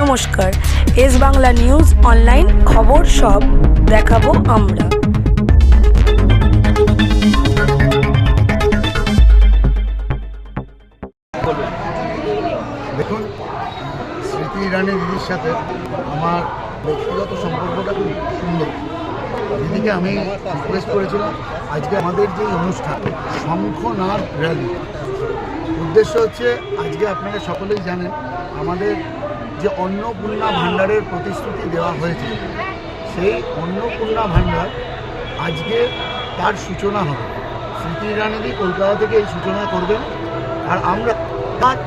নমস্কার, S Bangla news online খবর সব দেখাবো আমরা। দেখুন, স্মৃতি ইরানি দিদির সাথে আমার ব্যক্তিগত সম্পর্কটা খুব সুন্দর। দিদিকে আমি রিকোয়েস্ট করেছিলাম আজকে আমাদের যে অনুষ্ঠান শঙ্খনাদ র্যালি, উদ্দেশ্য হচ্ছে আজকে আপনারা সকলেই জানেন আমাদের যে অন্নপূর্ণা ভাণ্ডারের প্রতিশ্রুতি দেওয়া হয়েছে, সেই অন্নপূর্ণা ভাণ্ডার আজকে তার সূচনা হবে। স্মৃতি ইরানি কলকাতা থেকে এই সূচনা করবেন, আর আমরা তার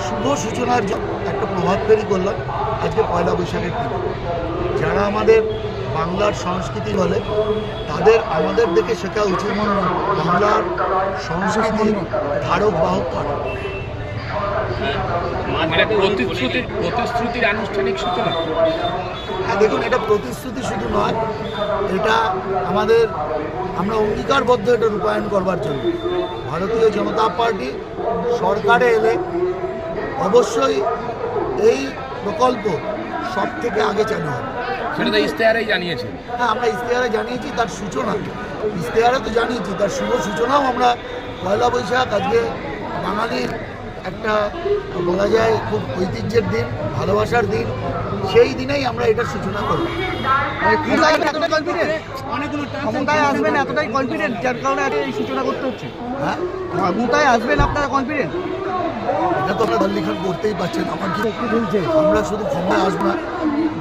শুভ সূচনার জন্য একটা প্রভাত ফেরি করলাম আজকে পয়লা বৈশাখের দিন। যারা আমাদের বাংলার সংস্কৃতি বলে তাদের আমাদের দেখে শেখা উচিত বাংলার সংস্কৃতির ধারক বাহক করা। প্রতিশ্রুতির আনুষ্ঠানিক সূচনা। হ্যাঁ, দেখুন, এটা প্রতিশ্রুতি শুধু নয়, এটা আমরা অঙ্গীকারবদ্ধ এটা রূপায়ণ করবার জন্য। ভারতীয় জনতা পার্টি সরকারে এলে অবশ্যই এই প্রকল্প সব থেকে আগে চালু হবে। সেটা তো ইশতেহারেই জানিয়েছে। হ্যাঁ, আমরা ইশতেহারে জানিয়েছি তার সূচনা, ইশতেহারে তো জানিয়েছি তার শুভ সূচনাও আমরা পয়লা বৈশাখ, আজকে বাঙালির একটা বলা যায় খুব ঐতিহ্যের দিন, ভালোবাসার দিন, সেই দিনেই আমরা এটার সূচনা করব। ক্ষমতায় আসবেন এতটাই কনফিডেন্ট, যার কারণে এই সূচনা করতে হচ্ছে। হ্যাঁ, ক্ষমতায় আসবেন আপনারা কনফিডেন্ট? এটা তো আপনারা লিখন করতেই পারছেন। আমার কি বলছে, আমরা শুধু ক্ষমতায় আসবো না,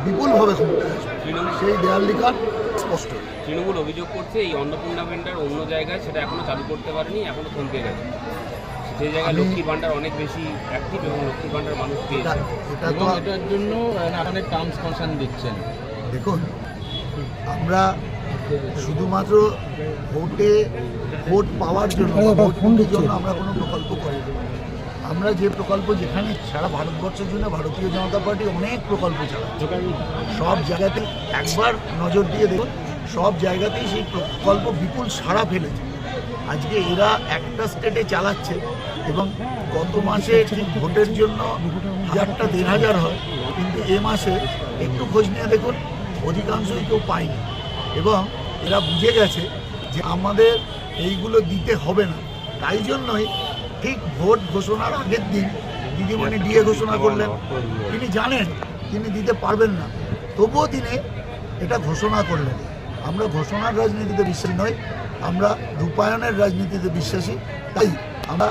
বিপুলভাবে ক্ষমতায় আসবো, সেই দেয়াল লিখন স্পষ্ট। তৃণমূল অভিযোগ করছে এই অন্নপূর্ণা ভাণ্ডার অন্য জায়গায় সেটা এখনো চালু করতে পারেনি, এখনো থমকে গেছে। সেই জায়গায় লক্ষ্মীর ভাণ্ডার অনেক বেশি অ্যাক্টিভ এবং লক্ষ্মীর ভাণ্ডার মানুষ পেয়েছে। এটার জন্য অনেক টার্মস কন্ডিশন দিচ্ছেন। দেখুন, আমরা শুধুমাত্র ভোট পাওয়ার জন্য, ভোটের জন্য আমরা কোনো প্রকল্প করি না। আমরা যে প্রকল্প, যেখানে সারা ভারতবর্ষের জন্য ভারতীয় জনতা পার্টি অনেক প্রকল্প চালাচ্ছে, সব জায়গাতে একবার নজর দিয়ে দেখুন, সব জায়গাতেই সেই প্রকল্প বিপুল সাড়া ফেলেছে। আজকে এরা একটা স্টেটে চালাচ্ছে এবং গত মাসে ঠিক ভোটের জন্য 1000-1500 হয়, কিন্তু এ মাসে একটু খোঁজ নিয়ে দেখুন অধিকাংশই কেউ পায়নি। এবং এরা বুঝে গেছে যে আমাদের এইগুলো দিতে হবে না, তাই জন্যই ঠিক ভোট ঘোষণার আগের দিন দিদিমণি দিয়ে ঘোষণা করলেন। তিনি জানেন তিনি দিতে পারবেন না, তবুও তিনি এটা ঘোষণা করলেন। আমরা ঘোষণার রাজনীতিতে বিশ্বাসী নই, আমরা রূপায়ণের রাজনীতিতে বিশ্বাসী। তাই আমরা